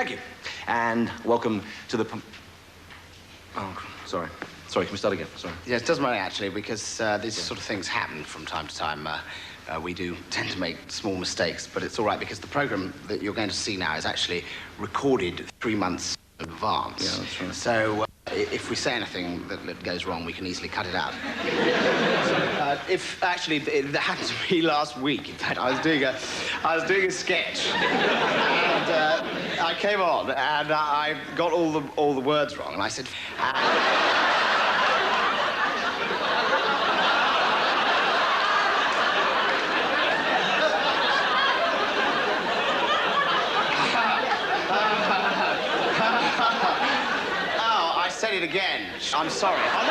Thank you. And welcome to the... Oh, sorry. Sorry, can we start again? Sorry. Yes, it doesn't matter, actually, because these sort of things happen from time to time. We do tend to make small mistakes, but it's all right, because the programme that you're going to see now is actually recorded 3 months in advance. Yeah, that's right. So if we say anything that goes wrong, we can easily cut it out. That happened to me last week. In fact, I was doing a sketch, and I came on, and I got all the words wrong, and I said. Said it again. I'm sorry. Oh,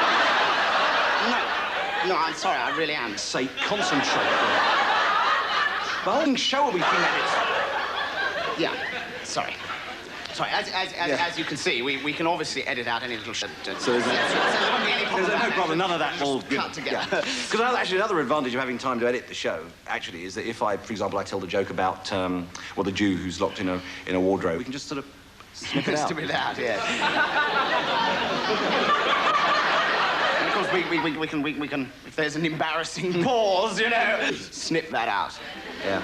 no, I'm sorry. I really am. Say, concentrate. The whole show will be 3 minutes. Yeah. Sorry. Sorry. As you can see, we can obviously edit out any little shit. So there's no problem. None of that will cut together. Because actually, another advantage of having time to edit the show actually is that if I, for example, I tell the joke about the Jew who's locked in a wardrobe, we can just sort of. Snip it out. Snip it out, yes. And of course, we can, if there's an embarrassing pause, you know, snip that out. Yeah.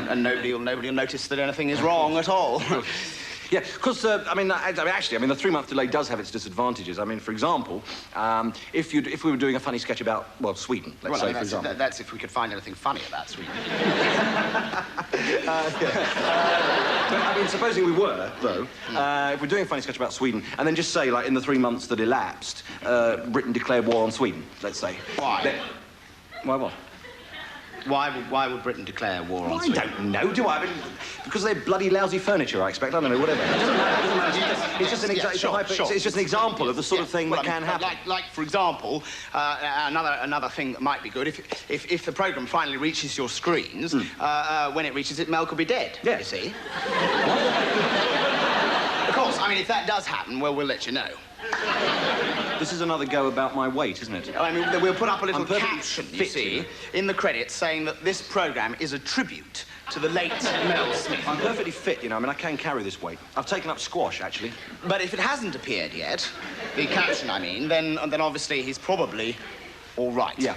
And nobody will notice that anything is wrong at all. Yeah, because, actually, the 3-month delay does have its disadvantages. I mean, for example, if we were doing a funny sketch about, Sweden, let's say, for example. That's if we could find anything funny about Sweden. But, supposing we were, though, if we're doing a funny sketch about Sweden, and then just say, like, in the 3 months that elapsed, Britain declared war on Sweden, let's say. Why? Why what? Why would Britain declare war on Sweden? I don't know, do I? Because they're bloody lousy furniture, I expect. I don't know, whatever. It doesn't matter. It's just an example of the sort of thing that can happen. Like, for example, another thing that might be good, if the programme finally reaches your screens, when it reaches it, Mel could be dead, you see. Of course, if that does happen, well, we'll let you know. This is another go about my weight, isn't it? We'll put up a little caption, you see, in the credits saying that this programme is a tribute to the late Mel Smith. I'm perfectly fit, you know. I can carry this weight. I've taken up squash, actually. But if it hasn't appeared yet, the caption, then obviously he's probably all right. Yeah.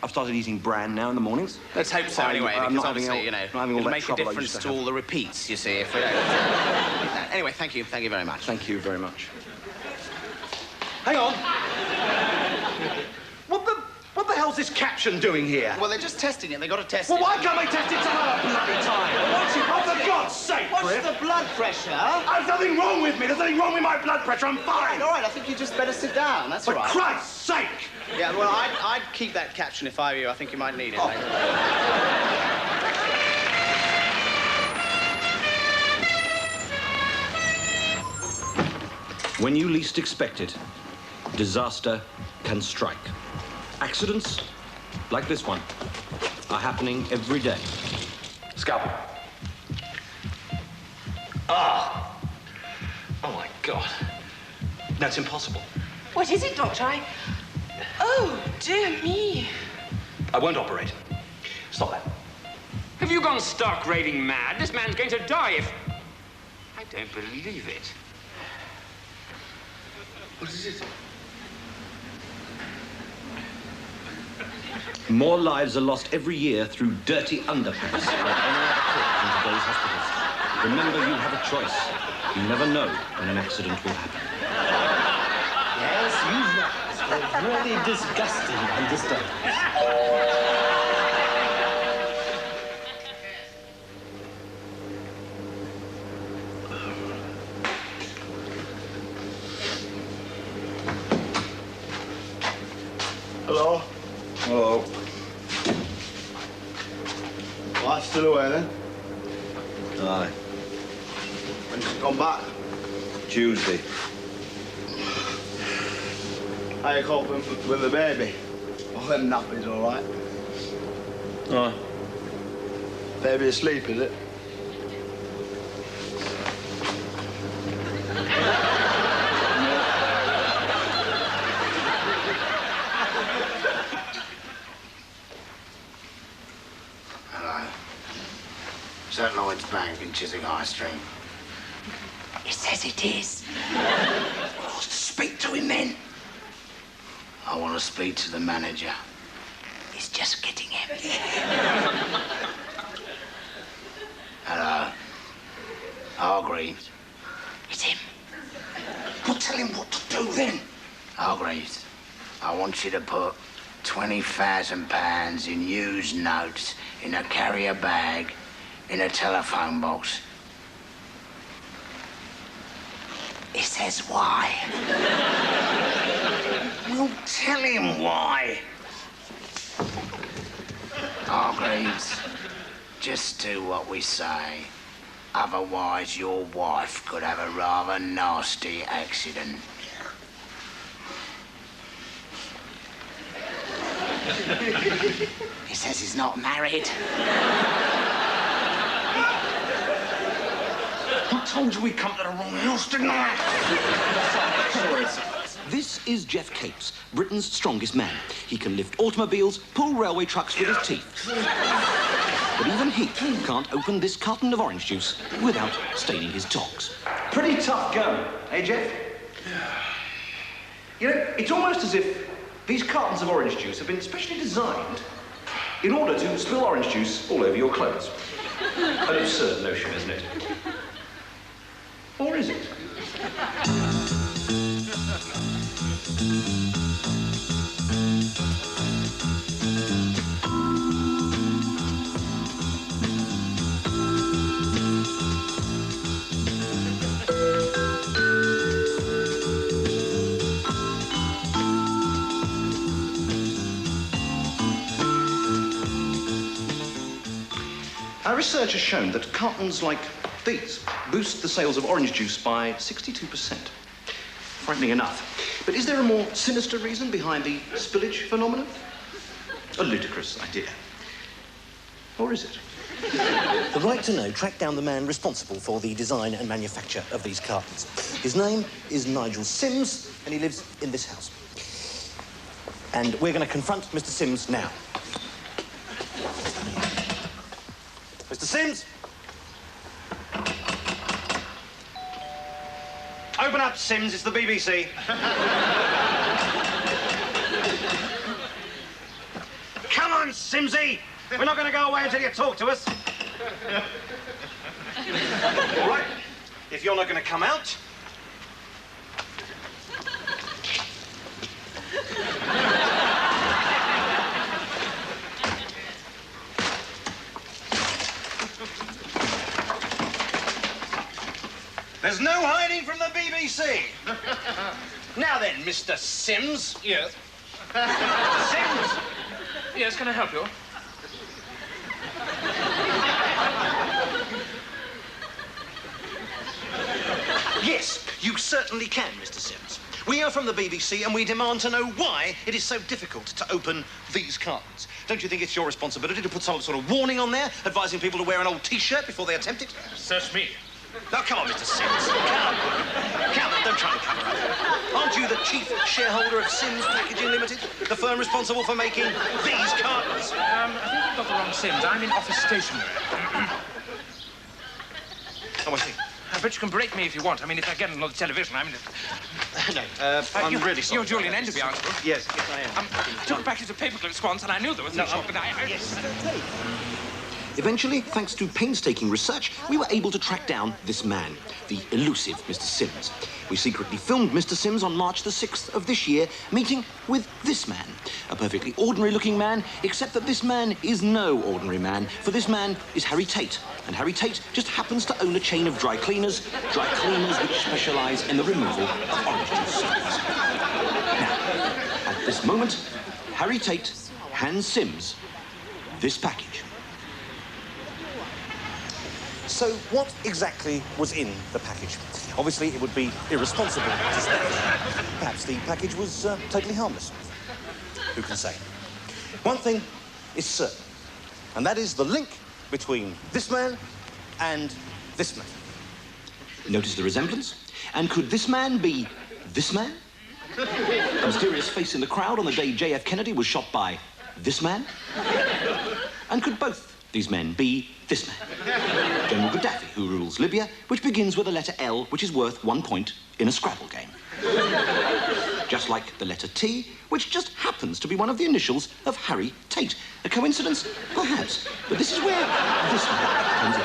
I've started eating bran now in the mornings. Let's hope so, anyway, because obviously, it'll make a difference to all the repeats, you see, if we don't... Anyway, thank you very much. Thank you very much. Hang on. What the hell's this caption doing here? Well, they're just testing it. They've got to test it. Well, why can't they test it some other bloody time? For God's sake, What's the blood pressure? There's nothing wrong with me. There's nothing wrong with my blood pressure. I'm fine. All right, I think you just better sit down. That's all right. For Christ's sake! Yeah, well, I'd keep that caption if I were you. I think you might need it. When you least expect it, disaster can strike. Accidents, like this one, are happening every day. Scalpel. Ah! Oh, my God. That's impossible. What is it, Doctor? Oh, dear me. I won't operate. Stop that. Have you gone stark raving mad? This man's going to die if... I don't believe it. What is it? More lives are lost every year through dirty underpants than any other cause in today's hospitals. Remember, you have a choice. You never know when an accident will happen. Yes, you've really disgusting understandings. Hello? Hello. Well, still away then? Aye. When did you come back? Tuesday. How you coping with the baby? Oh, them nappies all right? Aye. Baby asleep, is it? Is that Lloyd's Bank in Chiswick High Street? It says it is. Well, to speak to him then. I want to speak to the manager. It's just getting empty. Hello. Hargreaves. It's him. Well, tell him what to do then. Hargreaves, I want you to put £20,000 in used notes in a carrier bag in a telephone box. It says why. Well, tell him why. Hargreaves, just do what we say. Otherwise, your wife could have a rather nasty accident. He says he's not married. I told you we'd come to the wrong house, didn't I? This is Jeff Capes, Britain's strongest man. He can lift automobiles, pull railway trucks with his teeth. But even he can't open this carton of orange juice without staining his togs. Pretty tough going, eh, Jeff? You know, it's almost as if these cartons of orange juice have been specially designed in order to spill orange juice all over your clothes. An absurd notion, isn't it? Or is it? Our research has shown that cartons like these boost the sales of orange juice by 62%. Frightening enough. But is there a more sinister reason behind the spillage phenomenon? A ludicrous idea. Or is it? The Right to Know tracked down the man responsible for the design and manufacture of these cartons. His name is Nigel Sims, and he lives in this house. And we're going to confront Mr. Sims now. Mr. Sims? Open up, Sims. It's the BBC. Come on, Simsy. We're not going to go away until you talk to us. All right. If you're not going to come out... There's no hiding from the BBC. Now then, Mr. Sims. Yes. Sims! Yes, can I help you? Yes, you certainly can, Mr. Sims. We are from the BBC and we demand to know why it is so difficult to open these cartons. Don't you think it's your responsibility to put some sort of warning on there, advising people to wear an old T-shirt before they attempt it? Search me. Now, come on, Mr. Sims. Come on, don't try and cover up. Aren't you the chief shareholder of Sims Packaging Limited, the firm responsible for making these cartons? I think you've got the wrong Sims. I'm in office stationery. Oh, I see. I bet you can break me if you want. I mean, if I get on the television, I mean... No, I'm really sorry. You're Julian Enderby, aren't you? Yes, I am. I took a package of paper clips once, and I knew there was no shop, but Yes. Eventually, thanks to painstaking research, we were able to track down this man, the elusive Mr. Sims. We secretly filmed Mr. Sims on March the 6th of this year, meeting with this man. A perfectly ordinary-looking man, except that this man is no ordinary man, for this man is Harry Tate. And Harry Tate just happens to own a chain of dry cleaners which specialise in the removal of orange juice stains. Now, at this moment, Harry Tate hands Sims this package. So what exactly was in the package? Obviously, it would be irresponsible to say. Perhaps the package was totally harmless. Who can say? One thing is certain, and that is the link between this man and this man. Notice the resemblance? And could this man be this man? A mysterious face in the crowd on the day JF Kennedy was shot by this man? And could both these men be this man. General Gaddafi, who rules Libya, which begins with the letter L, which is worth 1 point in a Scrabble game. Just like the letter T, which just happens to be one of the initials of Harry Tate. A coincidence? Perhaps. But this is where this man comes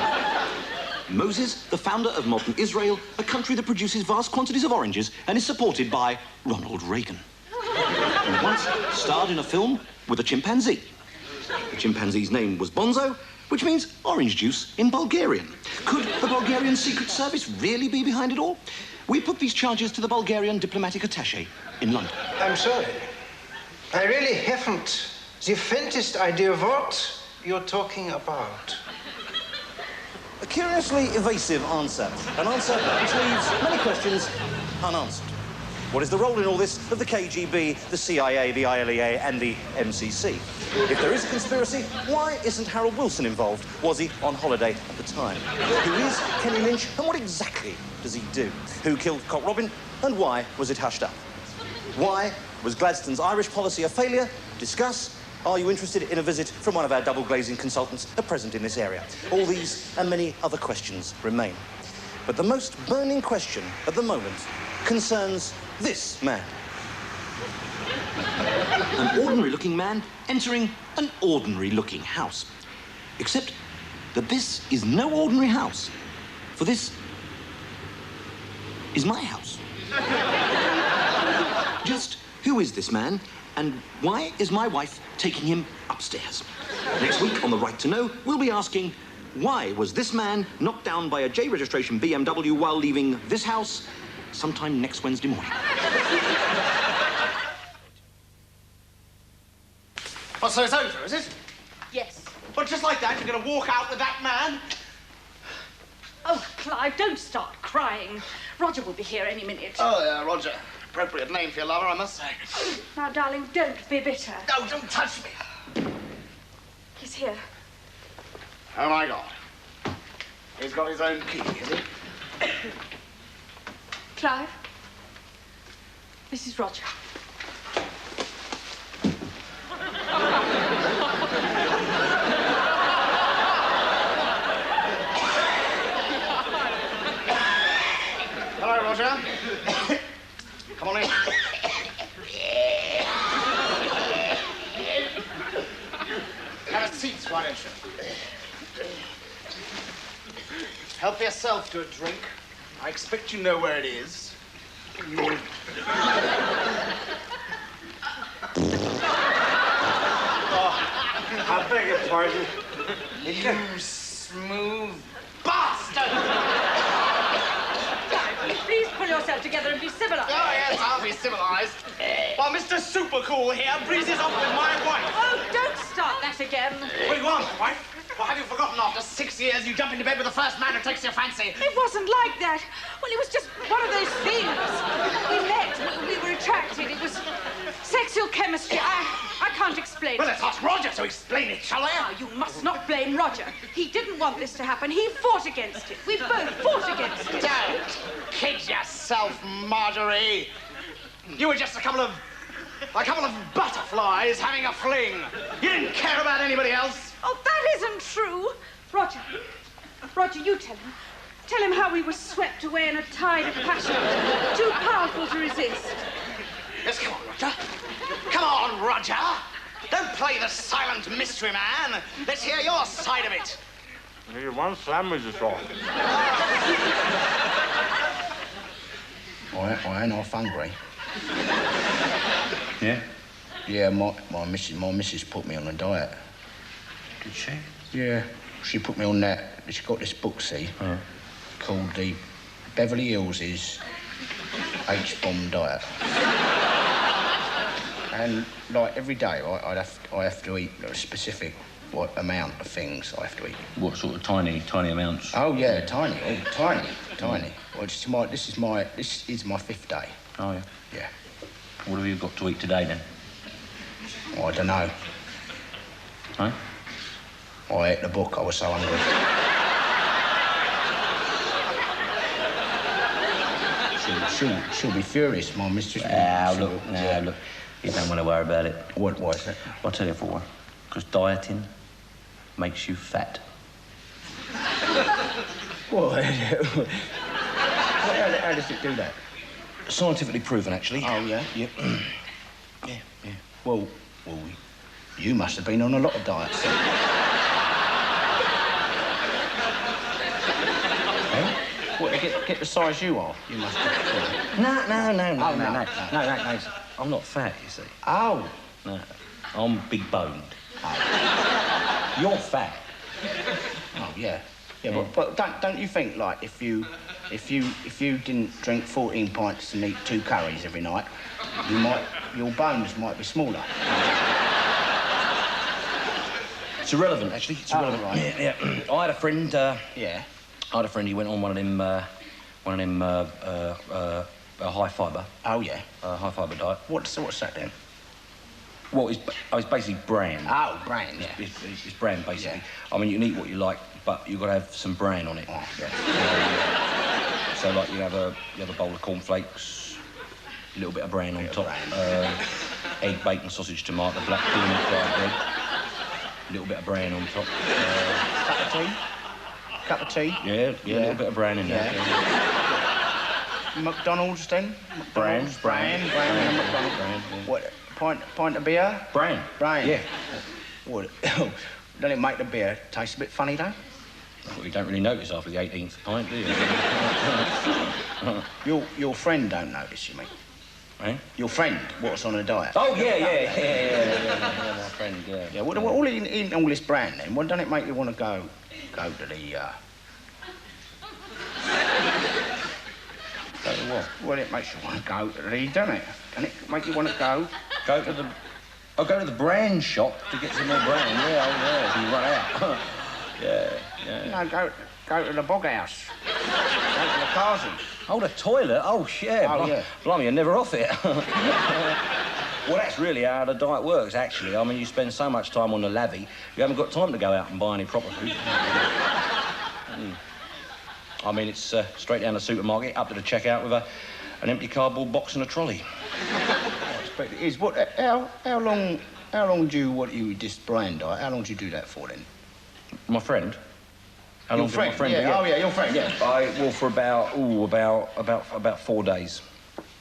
in. Moses, the founder of modern Israel, a country that produces vast quantities of oranges and is supported by Ronald Reagan. Who once starred in a film with a chimpanzee. The chimpanzee's name was Bonzo, which means orange juice in Bulgarian. Could the Bulgarian Secret Service really be behind it all? We put these charges to the Bulgarian diplomatic attaché in London. I'm sorry. I really haven't the faintest idea what you're talking about. A curiously evasive answer. An answer which leaves many questions unanswered. What is the role in all this of the KGB, the CIA, the ILEA, and the MCC? If there is a conspiracy, why isn't Harold Wilson involved? Was he on holiday at the time? Who is Kenny Lynch, and what exactly does he do? Who killed Cock Robin, and why was it hushed up? Why was Gladstone's Irish policy a failure? Discuss. Are you interested in a visit from one of our double-glazing consultants at present in this area? All these and many other questions remain. But the most burning question at the moment concerns this man. An ordinary-looking man entering an ordinary-looking house. Except that this is no ordinary house, for this is my house. Just who is this man, and why is my wife taking him upstairs? Next week on The Right to Know, we'll be asking, why was this man knocked down by a J registration BMW while leaving this house sometime next Wednesday morning? Well, so it's over, is it? Yes. Well, just like that, you're going to walk out with that man? Oh, Clive, don't start crying. Roger will be here any minute. Oh, yeah, Roger. Appropriate name for your lover, I must say. Now, darling, don't be bitter. No, don't touch me. He's here. Oh, my God. He's got his own key, has he? Clive, this is Roger. Hello, Roger. Come on in. Have a seat, why don't you? Help yourself to a drink. I expect you know where it is. I beg your pardon. You smooth bastard! Please pull yourself together and be civilized. Oh, yes, I'll be civilized. While Mr. Supercool here breezes off with my wife. Oh, don't start that again. What do you want, wife? Well, have you forgotten after 6 years you jump into bed with the first man who takes your fancy? It wasn't like that. Well, it was just one of those things. We met, we were attracted. It was sexual chemistry. I can't explain Well, it. let's ask Roger to explain it, shall we? Now, you must not blame Roger. He didn't want this to happen. He fought against it. We both fought against it. Don't kid yourself, Marjorie. You were just a couple of butterflies having a fling. You didn't care about anybody else. Oh, that isn't true. Roger, you tell him. Tell him how we were swept away in a tide of passion, too powerful to resist. Yes, come on, Roger. Come on, Roger. Don't play the silent mystery man. Let's hear your side of it. You want sandwich or so? I ain't half hungry. Yeah? Yeah, my missus put me on a diet. Did she? Yeah, she put me on that. She got this book, see, called the Beverly Hills' H-bomb diet. And like every day, I have to eat a specific amount of things I have to eat. What sort of tiny amounts? Oh yeah, tiny. Well, this is my fifth day. Oh yeah. Yeah. What have you got to eat today then? Well, I don't know. Huh? I ate the book. I was so hungry. She'll be furious, my mistress. Look. You don't want to worry about it. What is it? I'll tell you for. Because dieting makes you fat. What? How does it do that? Scientifically proven, actually. Oh, yeah? Yeah. Yeah. Well, you must have been on a lot of diets then. What, to get the size you are? You must have. No. No. I'm not fat, you see. Oh. No, I'm big boned. Oh. You're fat. Oh, yeah. Yeah, but don't you think, like, if you didn't drink 14 pints and eat 2 curries every night, your bones might be smaller. It's irrelevant, actually. It's irrelevant. Right. Yeah. I had a friend. Yeah. I had a friend. He went on one of them high fibre. Oh yeah. High fibre diet. What's that then? Well, it's basically bran. Oh, bran. Yeah. It's bran basically. Yeah. I mean, you can eat what you like, but you've got to have some bran on it. Oh, yeah. So like you have a bowl of cornflakes, a little bit of bran on top, egg, bacon, sausage, tomato, black bean, fried bread, a little bit of bran on top. Cup of tea? Yeah, a little bit of bran in there. Yeah. McDonald's then? Bran. McDonald's. Bran. What? Pint of beer? Bran. Yeah. What? Doesn't it make the beer taste a bit funny though? Well, you don't really notice after the 18th pint, do you? Your friend don't notice, you mean? Eh? Your friend, what's on a diet? Oh, yeah, my friend, yeah. Yeah, what all eating all this bran then? What doesn't it make you want to go to the, Go to what? Well, it makes you want to go to the, doesn't it? Doesn't it make you want to go? Go to the bran shop to get some more bran. Yeah, so you run out. yeah. No, go to the bog house. Go to the Kazi. Oh, the toilet? Oh, yeah. Oh, yeah. Blimey, you're never off it. Well, that's really how the diet works, actually. I mean, you spend so much time on the lavvy, you haven't got time to go out and buy any proper food. I mean, it's straight down the supermarket, up to the checkout with an empty cardboard box and a trolley. But it is. What? How long do you eat this bran diet? How long do you do that for then? My friend? How Your long did friend? my friend Yeah. do? Oh yeah, your friend. Yeah. For about 4 days.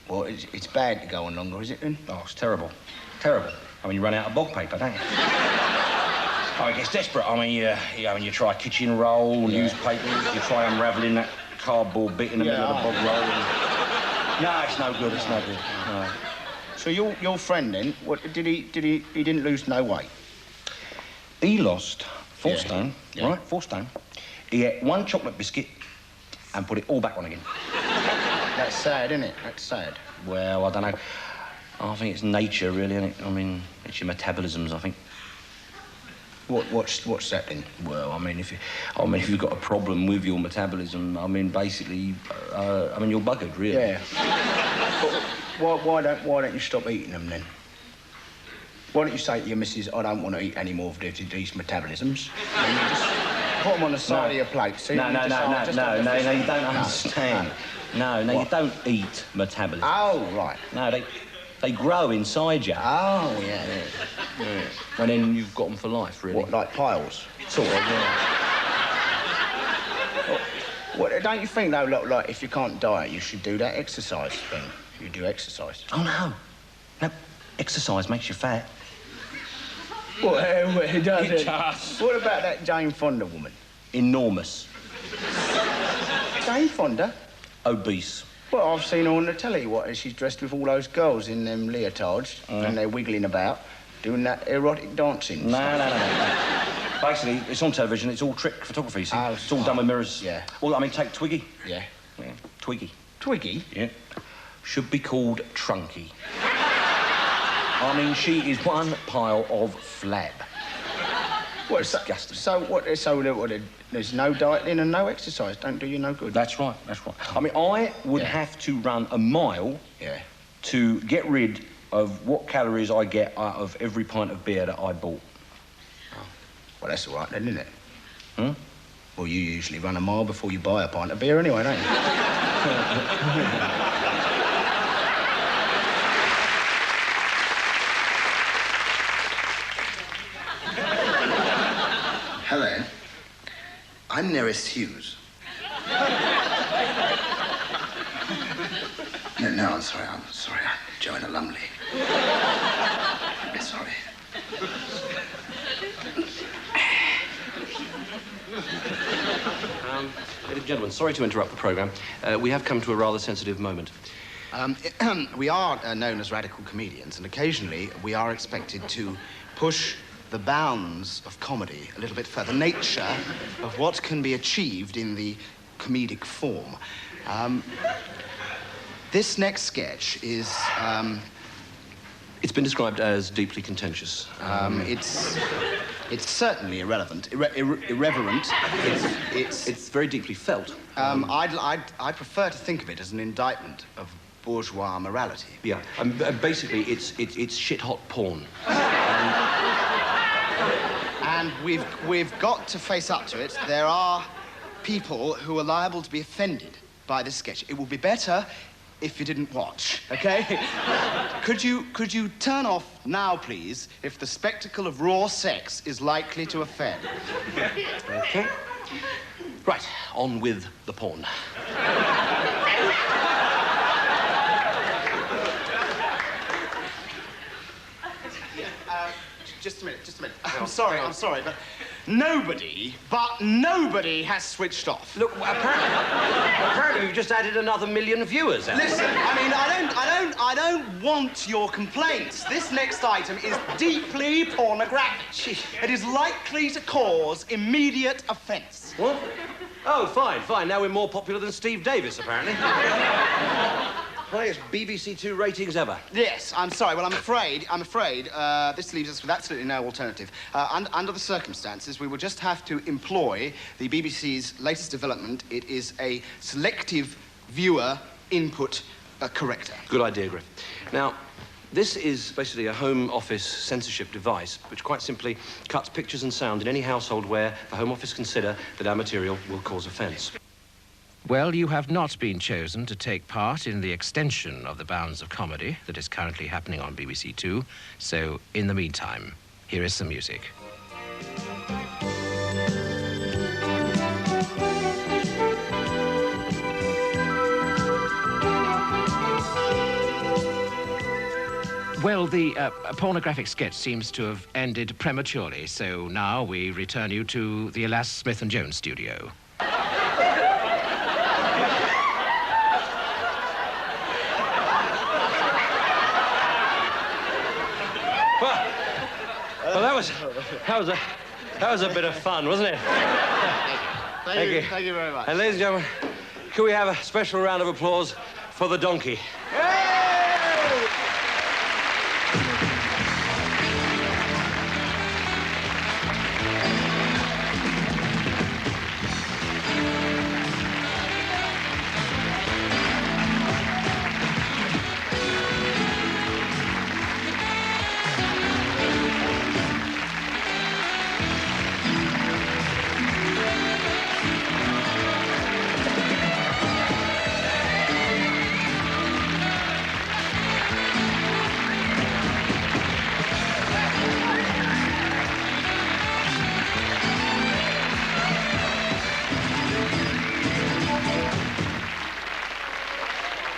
Well, it's bad to go on longer, is it then? Oh, it's terrible. Terrible. I mean, you run out of bog paper, don't you? Oh, it gets desperate. I mean, you try kitchen roll, newspapers, you try unravelling that cardboard bit in the middle of the bog roll. No, it's no good. It's no good. No. So your friend then? What did he didn't lose no weight? He lost 4 stone. Yeah. Right, 4 stone. He ate 1 chocolate biscuit and put it all back on again. That's sad, isn't it? That's sad. Well, I don't know. I think it's nature, really, isn't it? I mean, it's your metabolisms, I think. What's that then? Well, I mean, if you've got a problem with your metabolism, I mean, basically, you're buggered, really. Yeah. But why don't you stop eating them then? Why don't you say to your missus, I don't want to eat any more of these metabolisms? And you just put them on the side of your plate. See? No, you don't understand. No, you don't eat metabolism. Oh, right. No, they grow inside you. Oh, yeah. And then you've got them for life, really. What, like piles? Sort of, yeah. What, don't you think, though, like, if you can't diet, you should do that exercise thing? You do exercise. Oh, no. No, exercise makes you fat. What, it does It does. What about that Jane Fonda woman? Enormous. Jane Fonda? Obese. Well, I've seen her on the telly. She's dressed with all those girls in them leotards, and they're wiggling about, doing that erotic dancing. No. Basically, it's on television. It's all trick photography, see? Oh, it's all done with mirrors. Yeah. Well, I mean, take Twiggy. Yeah. Twiggy. Twiggy? Yeah. Should be called Trunky. I mean, she is one pile of flab. What, disgusting. So there's no dieting and no exercise. Don't do you no good. That's right. I mean, I would have to run a mile to get rid of what calories I get out of every pint of beer that I bought. Oh. Well, that's all right then, isn't it? Hmm? Well, you usually run a mile before you buy a pint of beer anyway, don't you? Hello. I'm Neris Hughes. No, I'm sorry. I'm Joanna Lumley. Sorry. Ladies and gentlemen, sorry to interrupt the programme. We have come to a rather sensitive moment. We are known as radical comedians, and occasionally we are expected to push the bounds of comedy a little bit further. The nature of what can be achieved in the comedic form. This next sketch is, It's been described as deeply contentious. It's certainly irrelevant, irreverent. It's very deeply felt. I'd prefer to think of it as an indictment of bourgeois morality. Yeah, basically, it's shit-hot porn. And we've got to face up to it. There are people who are liable to be offended by this sketch. It would be better if you didn't watch, okay? Could you turn off now, please, if the spectacle of raw sex is likely to offend? Okay. Right, on with the porn. Just a minute. I'm sorry, but nobody has switched off. Look, apparently we've just added another 1 million viewers. Listen, I don't want your complaints. This next item is deeply pornographic. It is likely to cause immediate offence. What? Oh, fine. Now we're more popular than Steve Davis, apparently. Highest BBC Two ratings ever. Yes, I'm sorry. Well, I'm afraid this leaves us with absolutely no alternative. Under the circumstances, we will just have to employ the BBC's latest development. It is a selective viewer input corrector. Good idea, Griff. Now, this is basically a Home Office censorship device which quite simply cuts pictures and sound in any household where the Home Office consider that our material will cause offence. Well, you have not been chosen to take part in the extension of the bounds of comedy that is currently happening on BBC Two. So, in the meantime, here is some music. Well, the pornographic sketch seems to have ended prematurely, so now we return you to the Alas Smith & Jones studio. Well, that was a bit of fun, wasn't it? Thank you very much. And ladies and gentlemen, could we have a special round of applause for the donkey?